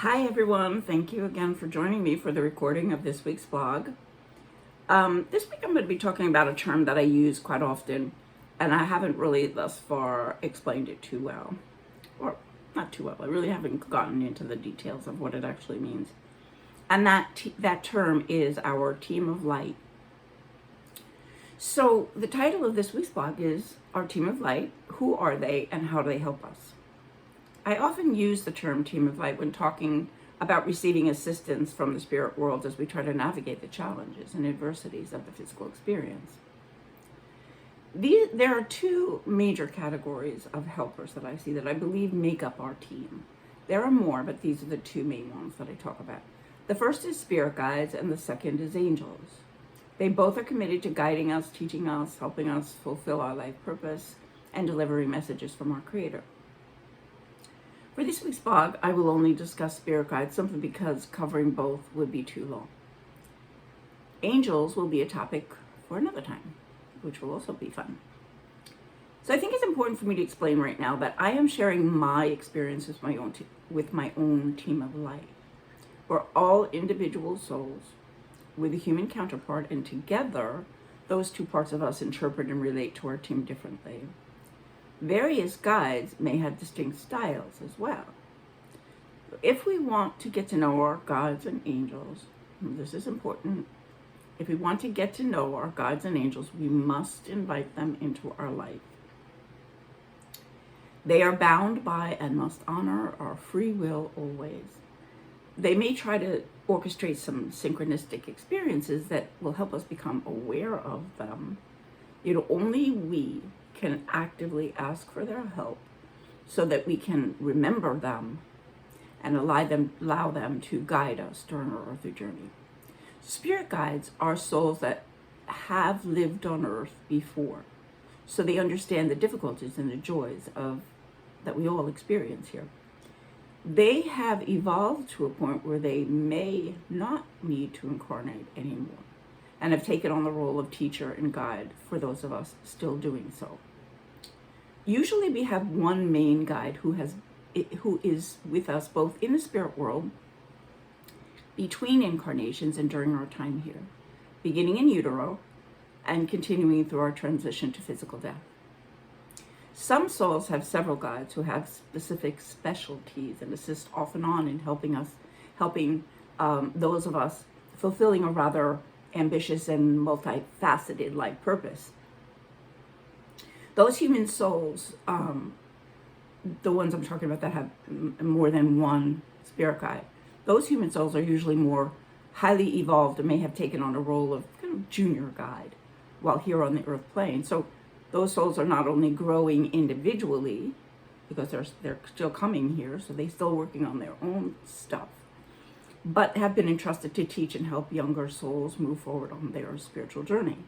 Hi everyone, thank you again for joining me for the recording of this week's blog. This week I'm going to be talking about a term that I use quite often, and I haven't really thus far explained it too well. Or not too well, I really haven't gotten into the details of what it actually means. And that term is our team of light. So the title of this week's blog is Our Team of Light. Who are they and how do they help us? I often use the term team of light when talking about receiving assistance from the spirit world as we try to navigate the challenges and adversities of the physical experience. There are two major categories of helpers that I see that I believe make up our team. There are more, but these are the two main ones that I talk about. The first is spirit guides and the second is angels. They both are committed to guiding us, teaching us, helping us fulfill our life purpose, and delivering messages from our Creator. For this week's blog, I will only discuss spirit guides simply because covering both would be too long. Angels will be a topic for another time, which will also be fun. So I think it's important for me to explain right now that I am sharing my experience with my own team of light. We're all individual souls with a human counterpart, and together, those two parts of us interpret and relate to our team differently. Various guides may have distinct styles as well. If we want to get to know our guides and angels, this is important, if we want to get to know our guides and angels, we must invite them into our life. They are bound by and must honor our free will always. They may try to orchestrate some synchronistic experiences that will help us become aware of them. Only we can actively ask for their help so that we can remember them and allow them to guide us during our earthly journey. Spirit guides are souls that have lived on earth before, so they understand the difficulties and the joys that we all experience here. They have evolved to a point where they may not need to incarnate anymore and have taken on the role of teacher and guide for those of us still doing so. Usually we have one main guide who is with us both in the spirit world, between incarnations and during our time here, beginning in utero and continuing through our transition to physical death. Some souls have several guides who have specific specialties and assist off and on in helping those of us fulfilling a rather ambitious and multifaceted life purpose. Those human souls, the ones I'm talking about that have more than one spirit guide, those human souls are usually more highly evolved and may have taken on a role of kind of junior guide while here on the earth plane. So those souls are not only growing individually, because they're still coming here, so they're still working on their own stuff, but have been entrusted to teach and help younger souls move forward on their spiritual journey.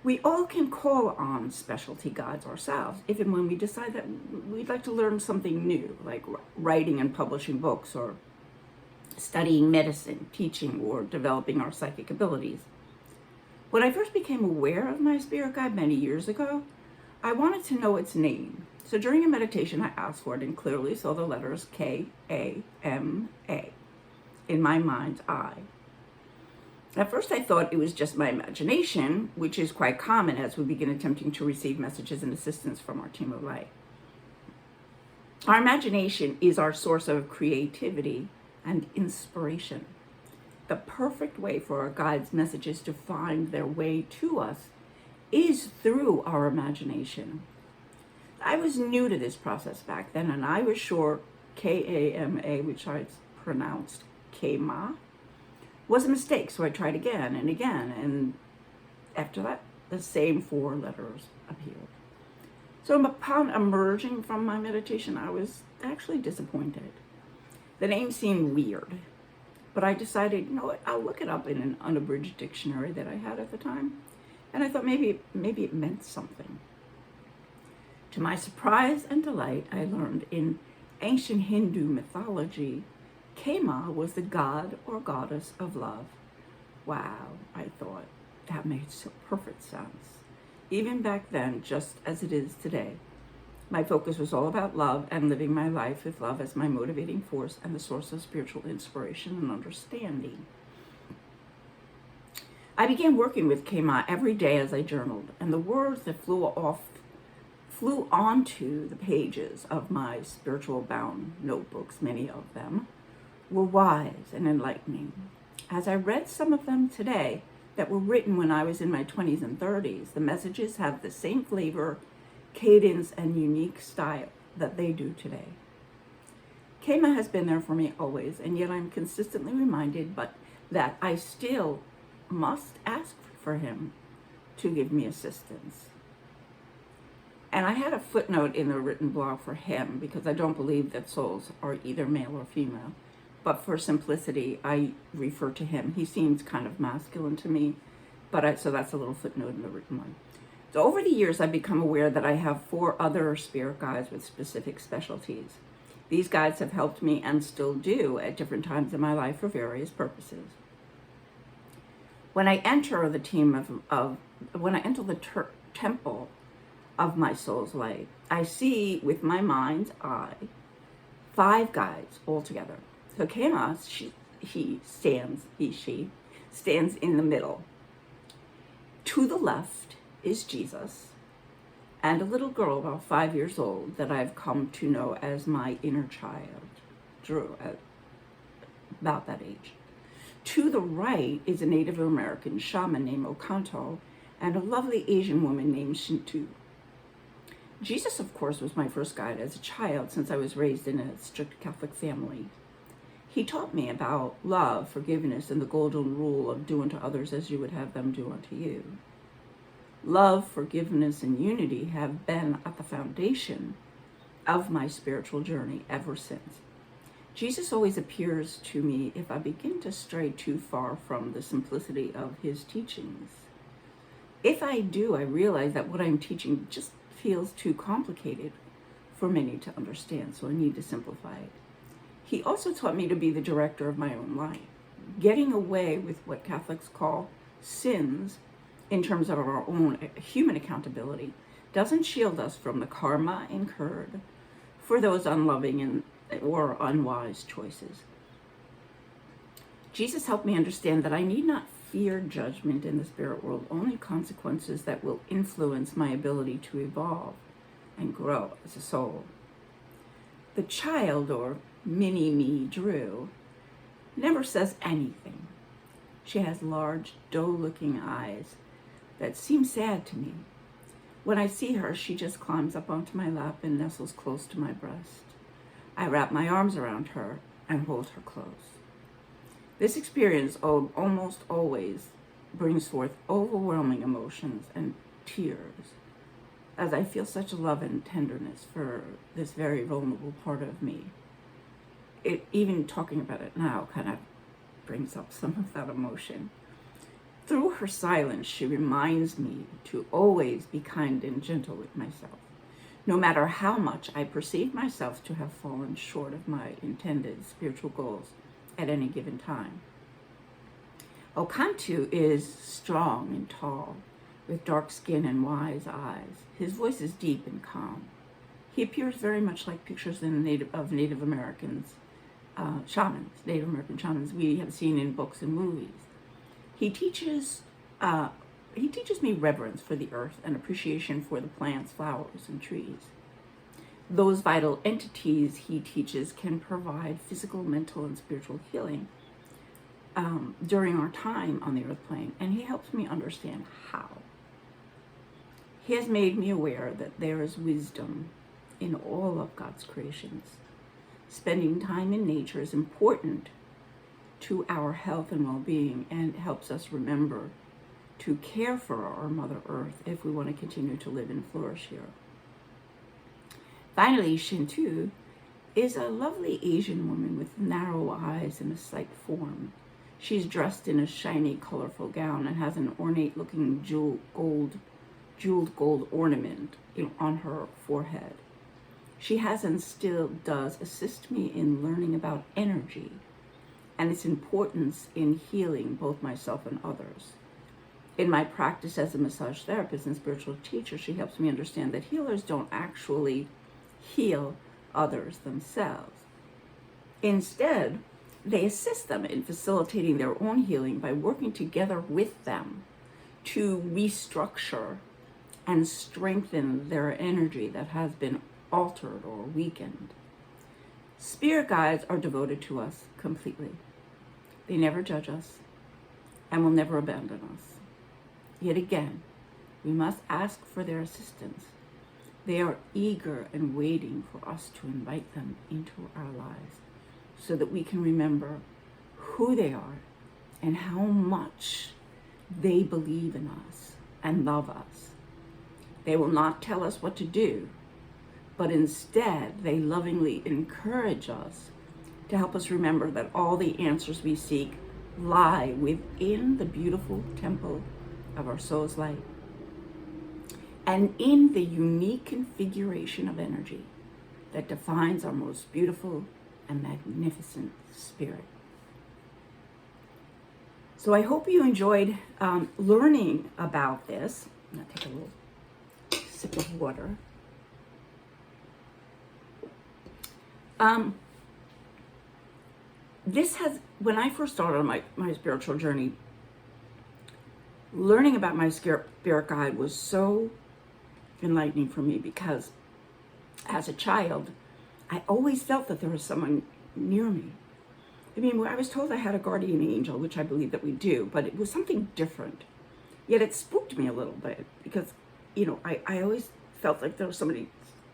We all can call on specialty guides ourselves, if and when we decide that we'd like to learn something new, like writing and publishing books, or studying medicine, teaching, or developing our psychic abilities. When I first became aware of my spirit guide many years ago, I wanted to know its name. So during a meditation, I asked for it and clearly saw the letters K-A-M-A in my mind's eye. At first, I thought it was just my imagination, which is quite common as we begin attempting to receive messages and assistance from our team of light. Our imagination is our source of creativity and inspiration. The perfect way for our guides' messages to find their way to us is through our imagination. I was new to this process back then, and I was sure K-A-M-A, which I pronounced K-Ma, was a mistake, so I tried again and again, and after that, the same four letters appeared. So upon emerging from my meditation, I was actually disappointed. The name seemed weird, but I decided, you know what, I'll look it up in an unabridged dictionary that I had at the time, and I thought maybe it meant something. To my surprise and delight, I learned in ancient Hindu mythology, Kema was the god or goddess of love. Wow, I thought, that made so perfect sense. Even back then, just as it is today. My focus was all about love and living my life with love as my motivating force and the source of spiritual inspiration and understanding. I began working with Kema every day as I journaled, and the words that flew onto the pages of my spiritual bound notebooks, many of them, were wise and enlightening. As I read some of them today that were written when I was in my 20s and 30s, the messages have the same flavor, cadence, and unique style that they do today. Kema has been there for me always, and yet I'm consistently reminded that I still must ask for him to give me assistance. And I had a footnote in the written blog for him because I don't believe that souls are either male or female. But for simplicity, I refer to him. He seems kind of masculine to me, so that's a little footnote in the written one. So over the years, I've become aware that I have 4 other spirit guides with specific specialties. These guides have helped me and still do at different times in my life for various purposes. When I enter the temple of my soul's light, I see with my mind's eye 5 guides altogether. So Kema, she stands in the middle. To the left is Jesus and a little girl about 5 years old that I've come to know as my inner child, Drew, at about that age. To the right is a Native American shaman named Okanto and a lovely Asian woman named Shintu. Jesus, of course, was my first guide as a child since I was raised in a strict Catholic family. He taught me about love, forgiveness, and the golden rule of do unto others as you would have them do unto you. Love, forgiveness, and unity have been at the foundation of my spiritual journey ever since. Jesus always appears to me if I begin to stray too far from the simplicity of his teachings. If I do, I realize that what I'm teaching just feels too complicated for many to understand, so I need to simplify it. He also taught me to be the director of my own life. Getting away with what Catholics call sins in terms of our own human accountability doesn't shield us from the karma incurred for those unloving or unwise choices. Jesus helped me understand that I need not fear judgment in the spirit world, only consequences that will influence my ability to evolve and grow as a soul. The child, or mini-me Drew, never says anything. She has large, doe-looking eyes that seem sad to me. When I see her, she just climbs up onto my lap and nestles close to my breast. I wrap my arms around her and hold her close. This experience almost always brings forth overwhelming emotions and tears, as I feel such love and tenderness for this very vulnerable part of me. Even talking about it now kind of brings up some of that emotion. Through her silence, she reminds me to always be kind and gentle with myself, no matter how much I perceive myself to have fallen short of my intended spiritual goals at any given time. Okantu is strong and tall, with dark skin and wise eyes. His voice is deep and calm. He appears very much like pictures of Native Americans, Native American shamans we have seen in books and movies. He teaches me reverence for the earth and appreciation for the plants, flowers, and trees. Those vital entities he teaches can provide physical, mental, and spiritual healing during our time on the earth plane, and he helps me understand how. He has made me aware that there is wisdom in all of God's creations. Spending time in nature is important to our health and well-being, and helps us remember to care for our Mother Earth if we want to continue to live and flourish here. Finally, Shintu is a lovely Asian woman with narrow eyes and a slight form. She's dressed in a shiny, colorful gown and has an ornate-looking jeweled gold ornament on her forehead. She has and still does assist me in learning about energy and its importance in healing both myself and others. In my practice as a massage therapist and spiritual teacher, she helps me understand that healers don't actually heal others themselves. Instead, they assist them in facilitating their own healing by working together with them to restructure and strengthen their energy that has been altered or weakened. Spirit guides are devoted to us completely. They never judge us and will never abandon us. Yet again, we must ask for their assistance. They are eager and waiting for us to invite them into our lives so that we can remember who they are and how much they believe in us and love us. They will not tell us what to do, but instead they lovingly encourage us to help us remember that all the answers we seek lie within the beautiful temple of our soul's light and in the unique configuration of energy that defines our most beautiful and magnificent spirit. So I hope you enjoyed learning about this. I'm gonna take a little sip of water. When I first started on my spiritual journey, learning about my spirit guide was so enlightening for me because as a child, I always felt that there was someone near me. I mean, I was told I had a guardian angel, which I believe that we do, but it was something different. Yet it spooked me a little bit because, I always felt like there was somebody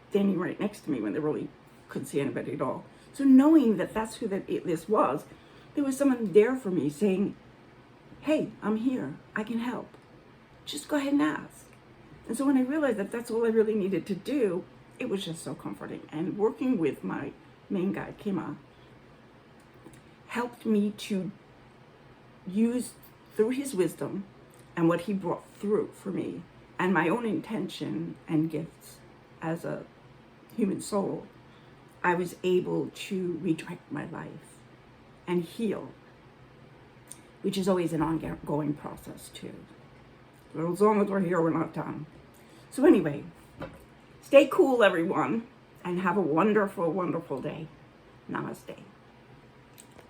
standing right next to me when they really couldn't see anybody at all. So knowing that that's who this was, there was someone there for me saying, hey, I'm here, I can help. Just go ahead and ask. And so when I realized that that's all I really needed to do, it was just so comforting. And working with my main guide, Kima, helped me to use, through his wisdom and what he brought through for me, and my own intention and gifts as a human soul, I was able to redirect my life and heal, which is always an ongoing process too. So as long as we're here, we're not done. So anyway, stay cool, everyone, and have a wonderful, wonderful day. Namaste.